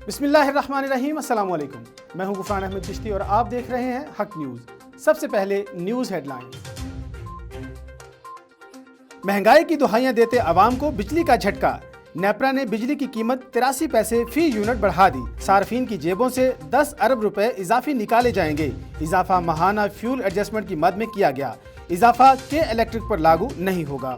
بسم اللہ الرحمن الرحیم، السلام علیکم۔ میں ہوں غفران احمد چشتی اور آپ دیکھ رہے ہیں حق نیوز۔ سب سے پہلے نیوز ہیڈ لائنز۔ مہنگائی کی دہائیاں دیتے عوام کو بجلی کا جھٹکا، نیپرا نے بجلی کی قیمت 83 پیسے فی یونٹ بڑھا دی، صارفین کی جیبوں سے 10 ارب روپے اضافی نکالے جائیں گے، اضافہ ماہانہ فیول ایڈجسٹمنٹ کی مد میں کیا گیا، اضافہ کے الیکٹرک پر لاگو نہیں ہوگا۔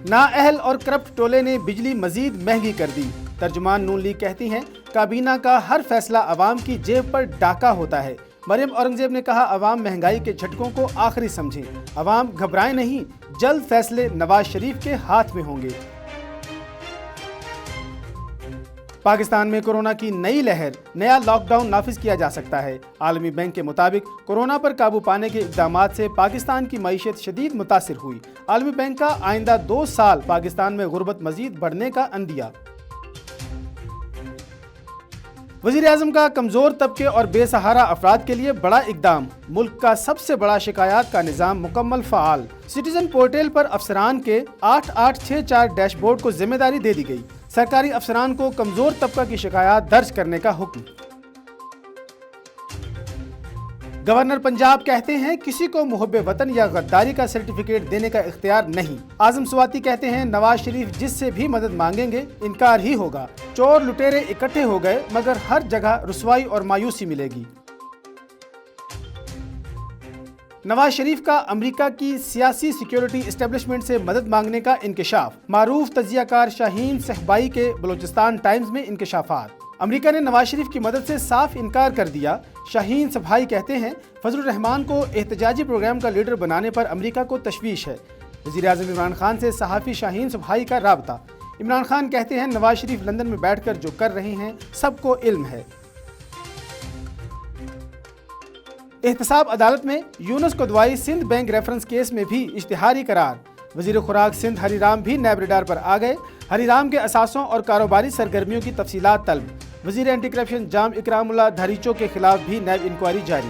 نااہل اور کرپٹ ٹولے نے بجلی مزید مہنگی کر دی، ترجمان نون لیگ کہتی ہیں کابینہ کا ہر فیصلہ عوام کی جیب پر ڈاکہ ہوتا ہے۔ مریم اورنگزیب نے کہا عوام مہنگائی کے جھٹکوں کو آخری سمجھیں، عوام گھبرائیں نہیں، جلد فیصلے نواز شریف کے ہاتھ میں ہوں گے۔ پاکستان میں کورونا کی نئی لہر، نیا لاک ڈاؤن نافذ کیا جا سکتا ہے۔ عالمی بینک کے مطابق کورونا پر قابو پانے کے اقدامات سے پاکستان کی معیشت شدید متاثر ہوئی۔ عالمی بینک کا آئندہ 2 سال پاکستان میں غربت مزید بڑھنے کا عندیہ۔ وزیر اعظم کا کمزور طبقے اور بے سہارا افراد کے لیے بڑا اقدام، ملک کا سب سے بڑا شکایات کا نظام مکمل فعال۔ سٹیزن پورٹل پر افسران کے 8864 ڈیش بورڈ کو ذمہ داری دے دی گئی، سرکاری افسران کو کمزور طبقہ کی شکایات درج کرنے کا حکم۔ گورنر پنجاب کہتے ہیں کسی کو محب وطن یا غداری کا سرٹیفکیٹ دینے کا اختیار نہیں۔ اعظم سواتی کہتے ہیں نواز شریف جس سے بھی مدد مانگیں گے انکار ہی ہوگا۔ چور لٹیرے اکٹھے ہو گئے مگر ہر جگہ رسوائی اور مایوسی ملے گی۔ نواز شریف کا امریکہ کی سیاسی سیکیورٹی اسٹیبلشمنٹ سے مدد مانگنے کا انکشاف، معروف تجزیہ کار شاہین صحبائی کے بلوچستان ٹائمز میں انکشافات۔ امریکہ نے نواز شریف کی مدد سے صاف انکار کر دیا، شاہین صحبائی کہتے ہیں فضل الرحمان کو احتجاجی پروگرام کا لیڈر بنانے پر امریکہ کو تشویش ہے۔ وزیر اعظم عمران خان سے صحافی شاہین صحبائی کا رابطہ، عمران خان کہتے ہیں نواز شریف لندن میں بیٹھ کر جو کر رہے ہیں سب کو علم ہے۔ احتساب عدالت میں یونس Qidwai Sindh bank reference case میں بھی اشتہاری قرار، وزیر خوراک سندھ ہری رام بھی نیب ریڈار پر آ گئے، ہری رام کے اثاثوں اور کاروباری سرگرمیوں کی تفصیلات طلب، وزیر اینٹی کرپشن جام اکرام اللہ دھریچو کے خلاف بھی نیب انکوائری جاری۔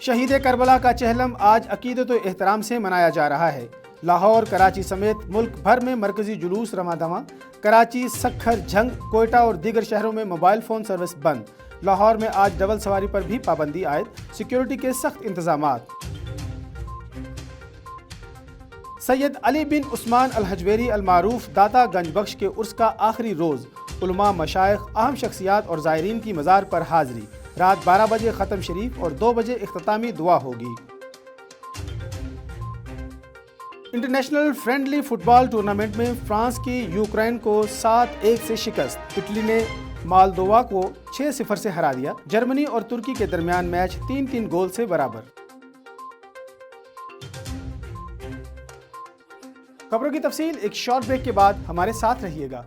شہید کربلا کا چہلم آج عقیدت و احترام سے منایا جا رہا ہے۔ لاہور، کراچی سمیت ملک بھر میں مرکزی جلوس رواں دواں، کراچی، سکھر، جھنگ، کوئٹہ اور دیگر شہروں میں موبائل فون سروس بند۔ لاہور میں آج ڈبل سواری پر بھی پابندی عائد، سیکیورٹی کے سخت انتظامات۔ سید علی بن عثمان الحجویری المعروف داتا گنج بخش کے عرس کا آخری روز، علماء، مشائخ، اہم شخصیات اور زائرین کی مزار پر حاضری، رات 12 بجے ختم شریف اور 2 بجے اختتامی دعا ہوگی۔ انٹرنیشنل فرینڈلی فٹ بال ٹورنامنٹ میں فرانس کی یوکرین کو 7-1 سے شکست، اٹلی نے مالدووا کو 6-0 سے ہرا دیا، جرمنی اور ترکی کے درمیان میچ 3-3 گول سے برابر۔ خبروں کی تفصیل ایک شارٹ بریک کے بعد ہمارے ساتھ رہیے گا۔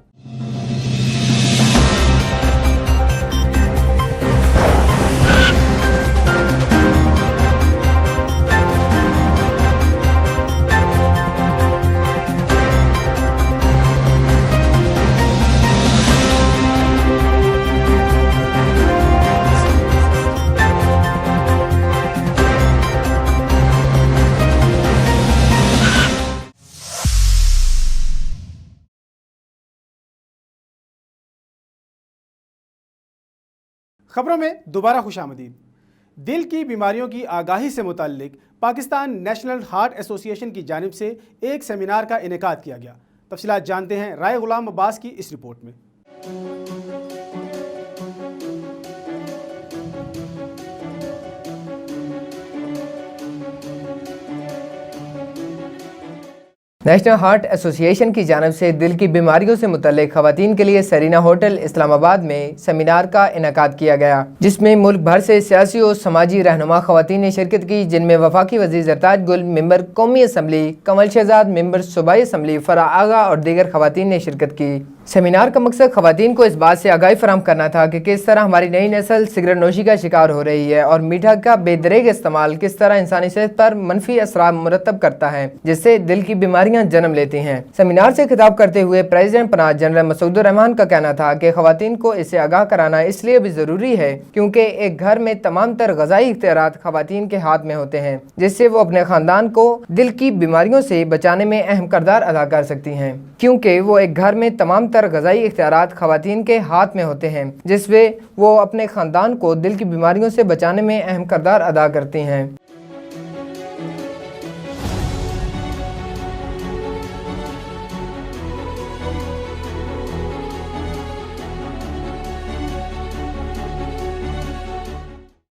خبروں میں دوبارہ خوش آمدید۔ دل کی بیماریوں کی آگاہی سے متعلق پاکستان نیشنل ہارٹ ایسوسی ایشن کی جانب سے ایک سیمینار کا انعقاد کیا گیا۔ تفصیلات جانتے ہیں رائے غلام عباس کی اس رپورٹ میں۔ نیشنل ہارٹ ایسوسی ایشن کی جانب سے دل کی بیماریوں سے متعلق خواتین کے لیے سرینا ہوٹل اسلام آباد میں سیمینار کا انعقاد کیا گیا، جس میں ملک بھر سے سیاسی اور سماجی رہنما خواتین نے شرکت کی، جن میں وفاقی وزیر زرتاج گل، ممبر قومی اسمبلی، کمل شہزاد، ممبر صوبائی اسمبلی فرح آغا اور دیگر خواتین نے شرکت کی۔ सेमिनार का मकसद खवातीन को इस बात से आगाही फराहम करना था कि किस तरह हमारी नई नस्ल सिगरेट नोशी का शिकार हो रही है और मीठा का बेदरेग इस्तेमाल किस तरह इंसानी सेहत पर मनफी असरात मुरतब करता है, जिससे दिल की बीमारियां जन्म लेती हैं। सेमिनार से खिताब करते हुए प्रेसिडेंट पनाह जनरल मसूदुर रहमान का कहना था कि खवातीन को इससे आगाह कराना इसलिए भी ज़रूरी है क्योंकि एक घर में तमाम तर ग़िज़ाई इख्तियारात खवातीन के हाथ में होते हैं, जिससे वो अपने ख़ानदान को दिल की बीमारियों से बचाने में अहम किरदार अदा कर सकती हैं। क्योंकि वो एक घर में तमाम तर ग़िज़ाई इख्तियारात खवातीन के हाथ में होते हैं, जिससे वो अपने ख़ानदान को दिल की बीमारियों से बचाने में अहम किरदार अदा करती हैं।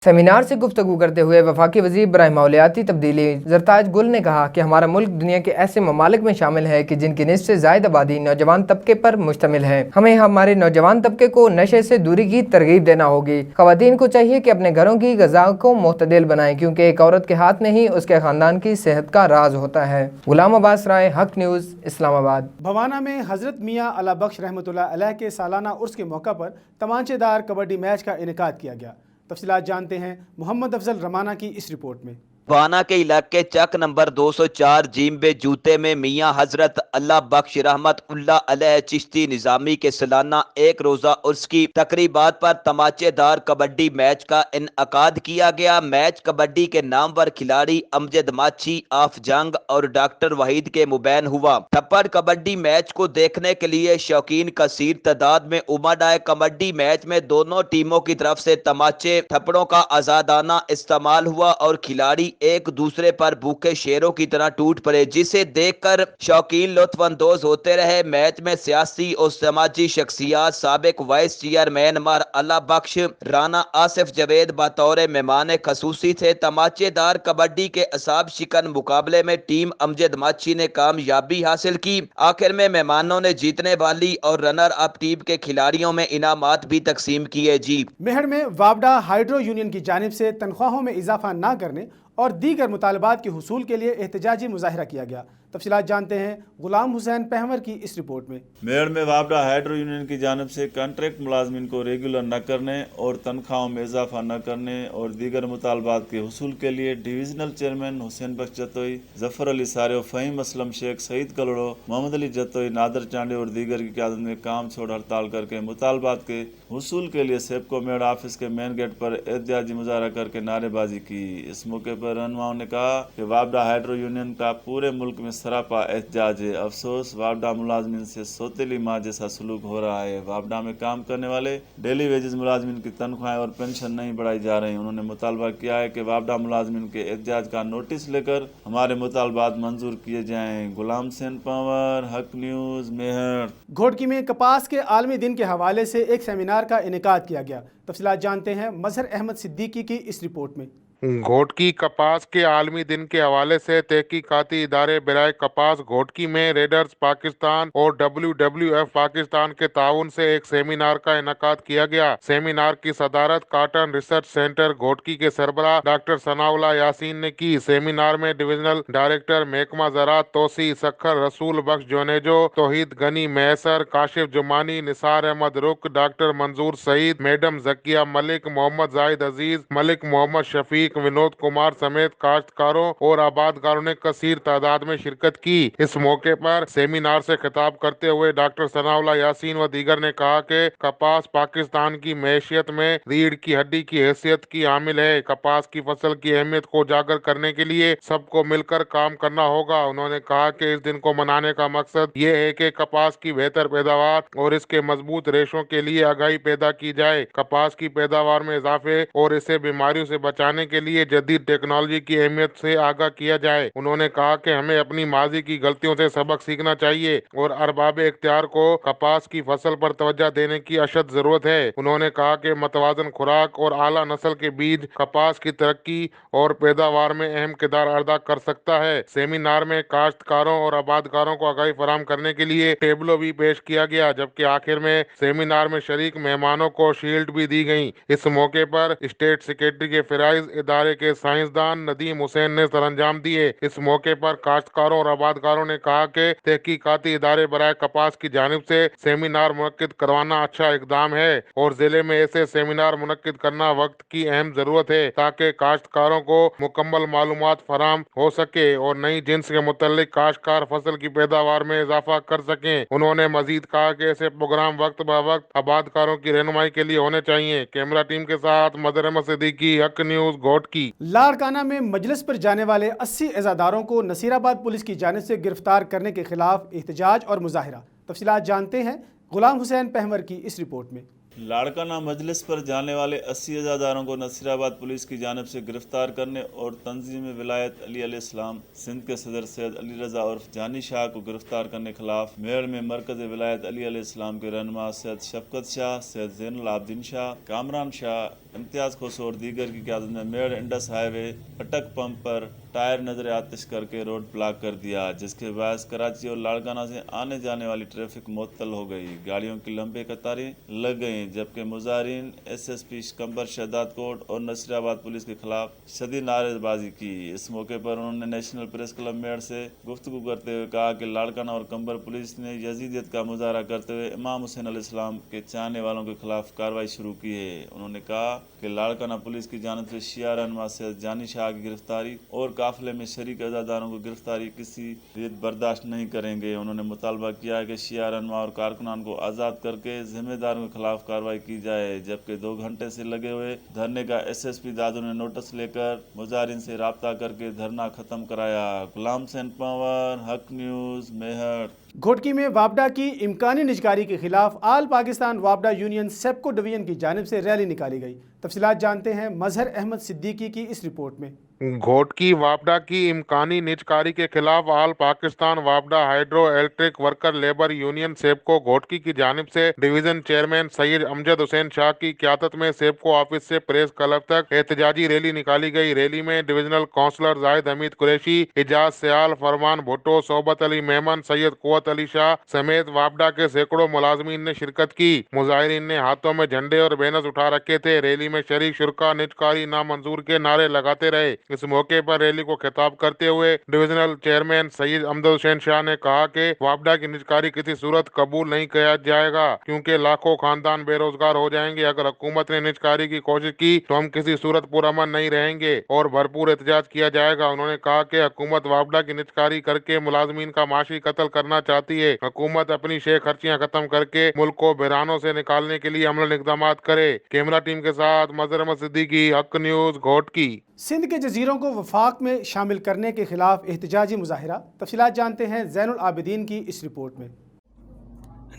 सेमिनार से गुफ्तगू करते हुए वफाकी वज़ीर बराए माहौलियाती तब्दीली ज़रताज गुल ने कहा कि हमारा मुल्क दुनिया के ऐसे ममालिक में शामिल है कि जिनकी निस्फ़ से ज़ायद आबादी नौजवान तबके पर मुश्तमिल है। हमें हमारे नौजवान तबके को नशे से दूरी की तरगीब देना होगी। ख़वातीन को चाहिए कि अपने घरों की ग़िज़ा को मुतदिल बनाएं, क्योंकि एक औरत के हाथ में ही उसके ख़ानदान की सेहत का राज होता है। गुलाम अब्बास राय, हक न्यूज़, इस्लामाबाद। भवाना में हज़रत मियाँ अला बख्श रहमतुल्लाह अलैह के सालाना उर्स के मौका पर तमांचेदार कबड्डी मैच का इनेकाद किया गया। तफसीलात जानते हैं मोहम्मद अफजल रमाना की इस रिपोर्ट में। भवाना के इलाके चक नंबर 204 जीम्बे जूते में मियाँ हजरत अल्लाह बख्श रहमत उल्लाह अलैह चिश्ती निज़ामी के सालाना एक रोज़ा उर्स की तकरीबात पर तमाचेदार कबड्डी मैच का इनअकाद किया गया। मैच कबड्डी के नामवर खिलाड़ी अमजद माछी, आफ जंग और डॉक्टर वहीद के मुबैन हुआ। थप्पड़ कबड्डी मैच को देखने के लिए शौकीन कसीर तादाद में उमड़ आए। कबड्डी मैच में दोनों टीमों की तरफ से तमाचे थप्पड़ों का आजादाना इस्तेमाल हुआ और खिलाड़ी एक दूसरे पर भूखे शेरों की तरह टूट पड़े, जिसे देखकर शौकीन लुत्फानंदोज होते रहे। मैच में सियासी और समाजी शख्सियात साबिक वाइस चेयरमैन मर अल्लाह बख्श राना आसिफ जवेद बतौर मेहमान खसूसी थे। तमाचेदार कबड्डी के असाब शिकन मुकाबले में टीम अमजद माछी ने कामयाबी हासिल की। आखिर में मेहमानों ने जीतने वाली और रनर अप टीम के खिलाड़ियों में इनामात भी तकसीम किए। जी मेहर में वापडा हाइड्रो यूनियन की जानिब से तनख्वाहों में इजाफा न करने और दीगर मुतालबात के हुसूल के लिए एहतजाजी मुजाहिरा किया गया। तफसीलात जानते हैं गुलाम हुसैन पहवर की इस रिपोर्ट में। मेरठ में वापडा हाइड्रो यूनियन की जानिब से कॉन्ट्रैक्ट मुलाजमिन को रेगुलर न करने और तनख्वाहों में इजाफा न करने और दीगर मुतालबात के हुसूल के लिए डिविजनल चेयरमैन हुसैन बख्श जतोई, जफर अली सारे, फ़हीम असलम शेख, सईद कलड़ो, मोहम्मद अली जतोई, नादर चांडे और दीगर की क़यादत में काम छोड़ हड़ताल करके मुतालबात के हुसूल के लिए सेपको मेड़ ऑफिस के मेन गेट पर एहतजाजी मुजाहरा करके नारेबाजी की। इस मौके पर रहनुमाओं ने कहा कि वापडा हाइड्रो यूनियन का पूरे मुल्क में सरापा एहतजाज है। अफसोस वापडा मुलाजमिन से सौतेली माँ जैसा सलूक हो रहा है। वापडा में काम करने वाले डेली वेजेस मुलाजमिन की तनख्वाहें और पेंशन नहीं बढ़ाई जा रही। उन्होंने मुतालबा किया है कि वापडा मुलाजमिन के एहतजाज का नोटिस लेकर हमारे मुतालबात मंजूर किए जाएं। गुलाम हुसैन पवार, हक न्यूज़, मेहर। घोटकी में कपास के आलमी दिन के हवाले से एक सेमिनार का इनेकाद किया गया। तफसीलात जानते हैं मजहर अहमद सिद्दीकी की इस रिपोर्ट में। घोटकी कपास के आलमी दिन के हवाले से तहकीकाती इदारे बराए कपास घोटकी में रेडर्स पाकिस्तान और WWF पाकिस्तान के ताउन से एक सेमिनार का इनकाद किया गया। सेमिनार की सदारत कॉटन रिसर्च सेंटर घोटकी के सरबराह डॉक्टर सनाउल्लाह यासीन ने की। सेमिनार में डिविजनल डायरेक्टर महकमा ज़राअत तोसी सखर, रसूल बख्श जोनेजो, तौहीद गनी मैसर, काशिफ जुमानी, निसार अहमद रुक, डॉक्टर मंजूर सईद, मैडम जकिया मलिक, मोहम्मद जाहिद अजीज, मलिक मोहम्मद शफीक, विनोद कुमार समेत काश्तकारों और आबादकारों ने कसीर तादाद में शिरकत की। इस मौके पर सेमिनार से खिताब करते हुए डॉक्टर सनाउल्लाह यासीन व दीगर ने कहा कि कपास पाकिस्तान की मैशियत में रीढ़ की हड्डी की हैसियत की हामिल है। कपास की फसल की अहमियत को उजागर करने के लिए सबको मिलकर काम करना होगा। उन्होंने कहा कि इस दिन को मनाने का मकसद ये है कि कपास की बेहतर पैदावार और इसके मजबूत रेशों के लिए आगाही पैदा की जाए। कपास की पैदावार में इजाफे और इसे बीमारियों से बचाने के लिए जदीद टेक्नोलॉजी की अहमियत से आगाह किया जाए। उन्होंने कहा कि हमें अपनी माजी की गलतियों से सबक सीखना चाहिए और अरबाब इख्तियार को कपास की फसल पर तवज्जो देने की अशद जरूरत है। उन्होंने कहा कि मतवाजन खुराक और आला नस्ल के बीज कपास की तरक्की और पैदावार में अहम किरदार अदा कर सकता है। सेमिनार में काश्तकारों और आबादकारों को आगाही फराहम करने के लिए टेबलो भी पेश किया गया, जबकि आखिर में सेमिनार में शरीक मेहमानों को शील्ड भी दी गई। इस मौके पर स्टेट सेक्रेटरी के फराइज इदारे के साइंसदान नदीम हुसैन ने सरअंजाम दिए। इस मौके पर काश्तकारों और आबादकारों ने कहा कि तहकीकाती इदारे बराए कपास की जानिब से सेमिनार मुनक्किद करवाना अच्छा इकदाम है और जिले में ऐसे सेमिनार मुनक्किद करना वक्त की अहम जरूरत है ताकि काश्तकारों को मुकम्मल मालूमात फराम हो सके और नई जिन्स के मुतालिक काश्तकार फसल की पैदावार में इजाफा कर सकें। उन्होंने मजीद कहा कि ऐसे प्रोग्राम वक्त ब वक्त आबादकारों की रहनुमाई के लिए होने चाहिए। कैमरा टीम के साथ मदर अहमद सिद्दीकी, हक न्यूज, घोटकी। लाड़काना में मजलिस पर जाने वाले 80 अज़ादारों को नसीराबाद पुलिस की जानिब से गिरफ्तार करने के खिलाफ एहतजाज और मुजाहिरा। तफसीलात जानते हैं गुलाम हुसैन पहमर की इस रिपोर्ट में। लाड़काना मजलिस पर जाने वाले 80 अज़ादारों को नसीराबाद पुलिस की जानिब से गिरफ्तार करने और तंजीम विलायत अली अलैहिस्सलाम सिंध के सदर सैयद अली रज़ा और जानी शाह को गिरफ्तार करने के खिलाफ मेड़ में मरकज़ विलायत अली अलैहिस्सलाम के रहनुमा सैयद शफकत शाह, सैयद ज़ैनुल आबदीन शाह, कामरान शाह, इम्तियाज़ खोसो और दीगर की क़यादत में मेड़ इंडस हाईवे अटक पंप पर टायर नजर आतिश करके रोड ब्लॉक कर दिया, जिसके बायस कराची और लाड़काना से आने जाने वाली ट्रैफिक मुअत्तल हो गई। गाड़ियों की लंबी कतारें लग गईं, जबकि मुजाहिरीन SSP कंबर शहदाद कोट और नसीराबाद पुलिस के खिलाफ शदीद नारेबाजी की। इस मौके पर उन्होंने नेशनल प्रेस क्लब मेड़ से गुफ्तगू करते हुए कहा कि लाड़काना और कंबर पुलिस ने यजीदियत का मुजाहरा करते हुए इमाम हुसैन अलैहिस्सलाम के चाहने वालों के खिलाफ कार्रवाई शुरू की है। उन्होंने कहा कि लाड़काना पुलिस की जानिब से शिया रहनुमा सैयद जानी शाह की गिरफ्तारी और काफिले में शरीक अज़ादारों को गिरफ्तारी किसी रीत बर्दाश्त नहीं करेंगे। उन्होंने मुतालबा किया है कि शिया रहनुमा और कारकुनान को आज़ाद करके जिम्मेदारों के खिलाफ कार्रवाई की जाए, जबकि 2 घंटे से लगे हुए धरने का SSP दादू ने नोटिस लेकर मुजाहिरीन से राब्ता करके धरना खत्म कराया। गुलाम हुसैन पहमर, हक न्यूज, मेहर। घोटकी में वापडा की इम्कानी निजकारी के खिलाफ आल पाकिस्तान वापडा यूनियन सेप्को डिवीजन की जानिब से रैली निकाली गई। तफसीलात जानते हैं मजहर अहमद सिद्दीकी की इस रिपोर्ट में। घोटकी वापडा की इम्कानी निजकारी के खिलाफ आल पाकिस्तान वापडा hydro electric worker labour union SEPCO Ghotki की जानिब से डिवीजन चेयरमैन सैयद अमजद हुसैन शाह की क़यादत में सेप्को ऑफिस से प्रेस क्लब तक एहतजाजी रैली निकाली गई। रैली में डिविजनल काउंसलर जाहिद हमीद कुरैशी, इजाज सयाल, फरमान भुट्टो, सोबत अली मेमन, सैयद कुव्वत अली शाह समेत वापडा के सैकड़ों मुलाजमीन ने शिरकत की। मुजाहिरीन ने हाथों में झंडे और बैनर्स उठा रखे थे। रैली में शरीक शुरका निजकारी नामंजूर के नारे लगाते रहे। इस मौके पर रैली को खिताब करते हुए डिविजनल चेयरमैन सैयद अमजद हुसैन शाह ने कहा कि वापडा की निजकारी किसी सूरत कबूल नहीं किया जाएगा, क्योंकि लाखों खानदान बेरोजगार हो जाएंगे। अगर हुकूमत ने निजकारी की कोशिश की तो हम किसी सूरत पुरअमन नहीं रहेंगे और भरपूर एहतजाज किया जाएगा। उन्होंने कहा कि हुकूमत वापडा की निजकारी करके मुलाजमीन का माशी कत्ल करना चाहती है। हुकूमत अपनी शे खर्चियाँ खत्म करके मुल्क को बहरानों से निकालने के लिए अमलन इक़दाम करे। कैमरा टीम के साथ मजहर अहमद सिद्दीकी, हक न्यूज, घोटकी। सिंध के जजीरों को वफाक में शामिल करने के खिलाफ एहतजाजी मुजाहिरा। तफसीलात जानते हैं ज़ैनुल आबिदीन की इस रिपोर्ट में।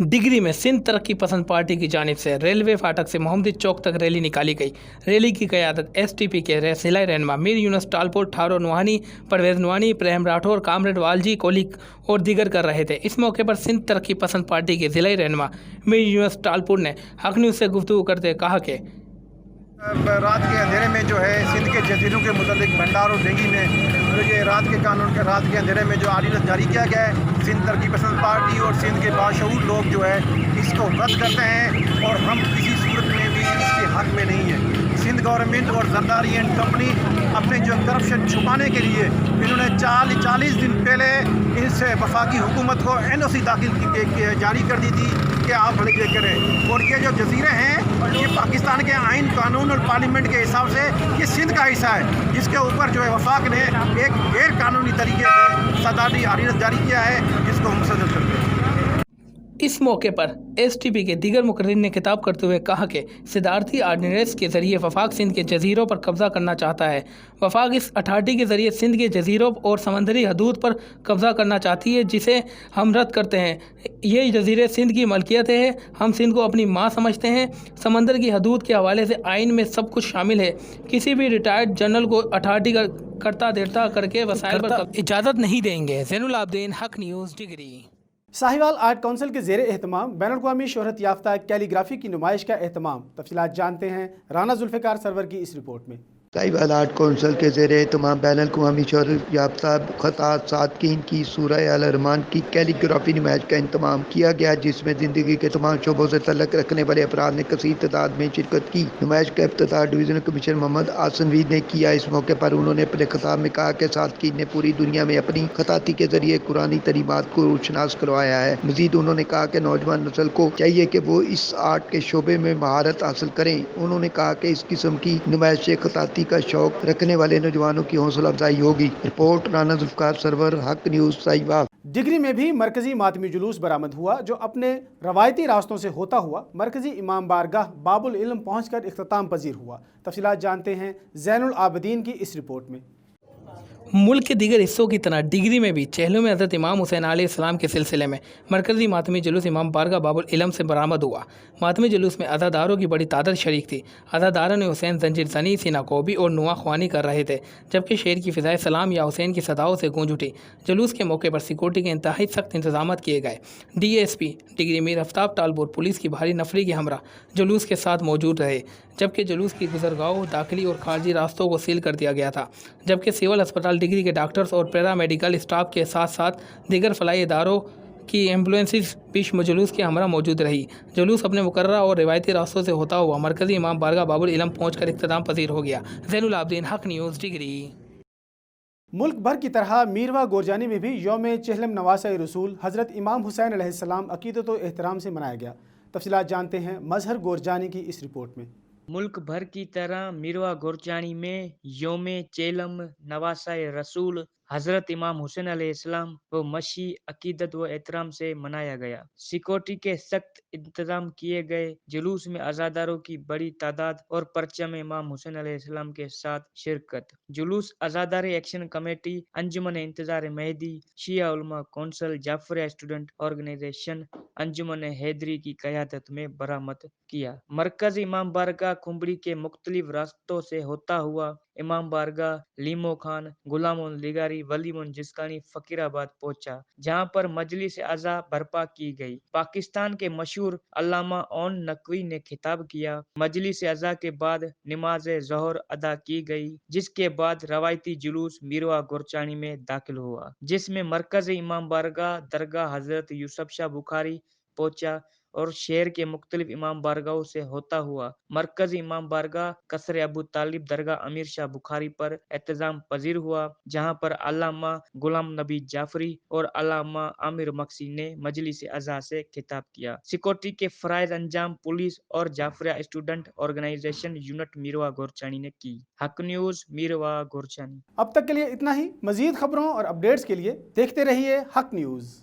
डिग्री में सिंध तरक्की पसंद पार्टी की जानिब से रेलवे फाटक से मोहम्मदी चौक तक रैली निकाली गई। रैली की क़यादत STP के ज़िला रहनुमा मीर यूनुस टालपुर, ठारो नुहानी, परवेज़ नुहानी, प्रेम राठौर, कामरेड वालजी, कोलिक और दीगर कर रहे थे। इस मौके पर सिंध तरक्की पसंद पार्टी के ज़िला रहनुमा मीर यूनुस टालपुर ने हक न्यूज़ से गुफ्तगू करते कहा कि रात के अंधेरे में जो है सिंध के जजीरों के मुतालिक भंडार और डेंगी में जो ये रात के कानून के रात के अंधेरे में जो आर्डिनेंस जारी किया गया है, सिंध तरक्की पसंद पार्टी और सिंध के बाशऊर लोग जो है इसको रद्द करते हैं और हम किसी सूरत में भी इसके हक में नहीं है। सिंध गवर्नमेंट और जरदारी एंड कंपनी अपने जो करप्शन छुपाने के लिए इन्होंने 40 दिन पहले इनसे वफाकी हुकूमत को NOC दाखिल जारी कर दी थी कि आप ये करें। और ये जो जजीरे हैं ये पाकिस्तान के आइन, कानून और पार्लियामेंट के हिसाब से ये सिंध का हिस्सा है, जिसके ऊपर जो है वफाक ने एक गैर कानूनी तरीके से सदारी आर्डिनेंस जारी किया है, जिसको हम सदर करते हैं। इस मौके पर STP के दीगर मुकर्रिरीन ने खिताब करते हुए कहा कि सिदारती आर्डिनेंस के ज़रिए वफाक सिंध के जजीरों पर कब्ज़ा करना चाहता है। वफाक इस अथॉरिटी के ज़रिए सिंध के जजीरों और समंदरी हदूद पर कब्ज़ा करना चाहती है, जिसे हम रद्द करते हैं। ये जजीरे सिंध की मलकियत है, हम सिंध को अपनी माँ समझते हैं। समंदर की हदूद के हवाले से आइन में सब कुछ शामिल है। किसी भी रिटायर्ड जनरल को अथॉरिटी का करता देरता करके वसाइल पर इजाज़त नहीं देंगे। ज़ैनुल आबिदीन, हक news, degree. Sahiwal art council के ज़ेरे एहतमाम बैनुल-अक़वामी शोहरत याफ्ता कैलीग्राफी की नुमाइश का एहतमाम। तफसीलात जानते हैं राना जुल्फ़िकार सरवर की इस रिपोर्ट में। साहिवाल आर्ट कौंसिल के ज़ेर एहतमाम बैन अल-अक़वामी शोहरत याफ्ता ख़तात सादकीन की सूरह अल रहमान की कैलीग्राफी नुमाइश का इंतज़ाम किया गया, जिसमें ज़िंदगी के तमाम शोबों से तल्लुक़ रखने वाले अफराद ने कसीर तादाद में शिरकत की। नुमाइश का इफ्तिताह डिवीज़नल कमिश्नर मोहम्मद आसनवीद ने किया। इस मौके पर उन्होंने अपने खिताब में कहा कि सादकीन ने पूरी दुनिया में अपनी खताती के ज़रिए कुरानी तलीमात को रोशनास करवाया है। मज़ीद उन्होंने कहा कि नौजवान नस्ल को चाहिए कि वो इस आर्ट के शोबे में महारत हासिल करें। उन्होंने कहा कि इस किस्म की नुमाइश से खताती का शौक रखने वाले नौजवानों की हौसला अफजाई होगी। रिपोर्ट राना जुल्फ़िकार सरवर, हक न्यूज़ साहिवाल। डिगरी में भी मरकजी मातमी जुलूस बरामद हुआ, जो अपने रवायती रास्तों से होता हुआ मरकजी इमाम बारगाह बाबुल इल्म पहुंचकर इख्तिताम पजीर हुआ। तफसीलात जानते हैं ज़ैनुल आबिदीन की इस रिपोर्ट में। मुल्क के दीगर हिस्सों की तरह डिगरी में भी चहलों में हज़रत इमाम हुसैन अलैहिस्सलाम के सिलसिले में मरकज़ी मातमी जुलूस इमाम बारगाह बाबुल इल्म से बरामद हुआ। मातमी जुलूस में अज़ादारों की बड़ी तादाद शरीक थी। अज़ादारों ने हुसैन जंजीर ज़नी, सीना कोबी और नुआ ख्वानी कर रहे थे, जबकि शेर की फ़िज़ाए सलाम या हुसैन की सदाओं से गूंज उठी। जुलूस के मौके पर सिक्योरिटी के इंतहाई सख्त इंतजाम किए गए। DSP डिगरी मीर आफ्ताब टालपुर पुलिस की भारी नफरी के हमरा जुलूस के साथ मौजूद रहे, जबकि जुलूस की गुजरगाहों, दाखिली और खारजी रास्तों को सील कर दिया गया था। जबकि सिविल अस्पताल डिगरी के डॉक्टर्स और पैरा मेडिकल स्टाफ के साथ साथ दीगर फलाही इदारों की एम्बुलेंसेज बीच जुलूस के हमरा मौजूद रही। जुलूस अपने मुकर्रर और रिवायती रास्तों से होता हुआ मरकज़ी इमाम बारगाह बाबुल इल्म पहुंचकर इख्तिताम पजीर हो गया। ज़ैनुल आबिदीन, हक न्यूज़, डिगरी। मुल्क भर की तरह मीरवा गोरजानी में भी यौम चहलम नवासा रसूल हज़रत इमाम हुसैन अलैहिस्सलाम अकीदत व एहतराम से मनाया गया। तफसीलात जानते हैं मजहर गोरजानी की इस रिपोर्ट में। मुल्क भर की तरह मिरवा गोरचानी में यौम चेलम नवासा रसूल हज़रत इमाम हुसैन अलैहिस्सलाम व मशी अकीदत व एहतराम से मनाया गया। सिक्योरिटी के सख्त इंतजाम किए गए। जुलूस में अज़ादारों की बड़ी तादाद और परचम इमाम हुसैन अलैहिस्सलाम के साथ शिरकत। जुलूस अज़ादार एक्शन कमेटी, अंजुमन इंतजार मेहदी, शिया उलमा कौंसिल, जाफरिया स्टूडेंट ऑर्गेनाइजेशन, अंजुमन हैदरी की क़यादत में बरामद किया। मरकज इमाम बारगाह कुंबड़ी के मुख्तलिफ रास्तों से होता हुआ इमाम बारगाह लीमो खान, गुलामुन लिगारी, वलीमुन जिस्कानी, फकीराबाद पहुंचा, जहां पर मजलिस आज़ा बर्पा की गई। पाकिस्तान के मशहूर अल्लामा ओन नकवी ने खिताब किया। मजलिस आज़ा के बाद नमाज ज़ोहर अदा की गई, जिसके बाद रवायती जुलूस मिरवा गोरचानी में दाखिल हुआ, जिसमें मरकज इमाम बारगाह दरगाह हजरत यूसुफ शाह बुखारी पहुंचा और शहर के मुख्तलिफ इमाम बारगाहों से होता हुआ मरकज इमाम बारगाह कसर अबू तालिब दरगाह अमीर शाह बुखारी पर एहतजाम पजीर हुआ, जहां पर अल्लामा गुलाम नबी जाफरी और अल्लामा आमिर मक्सी ने मजलिस अज़ा से खिताब किया। सिक्योरिटी के फराइज अंजाम पुलिस और जाफरिया स्टूडेंट ऑर्गेनाइजेशन यूनिट मिरवा गोरचानी ने की। हक न्यूज, मिरवा गोरचानी। अब तक के लिए इतना ही। मजीद खबरों और अपडेट्स के लिए देखते रहिए हक न्यूज़।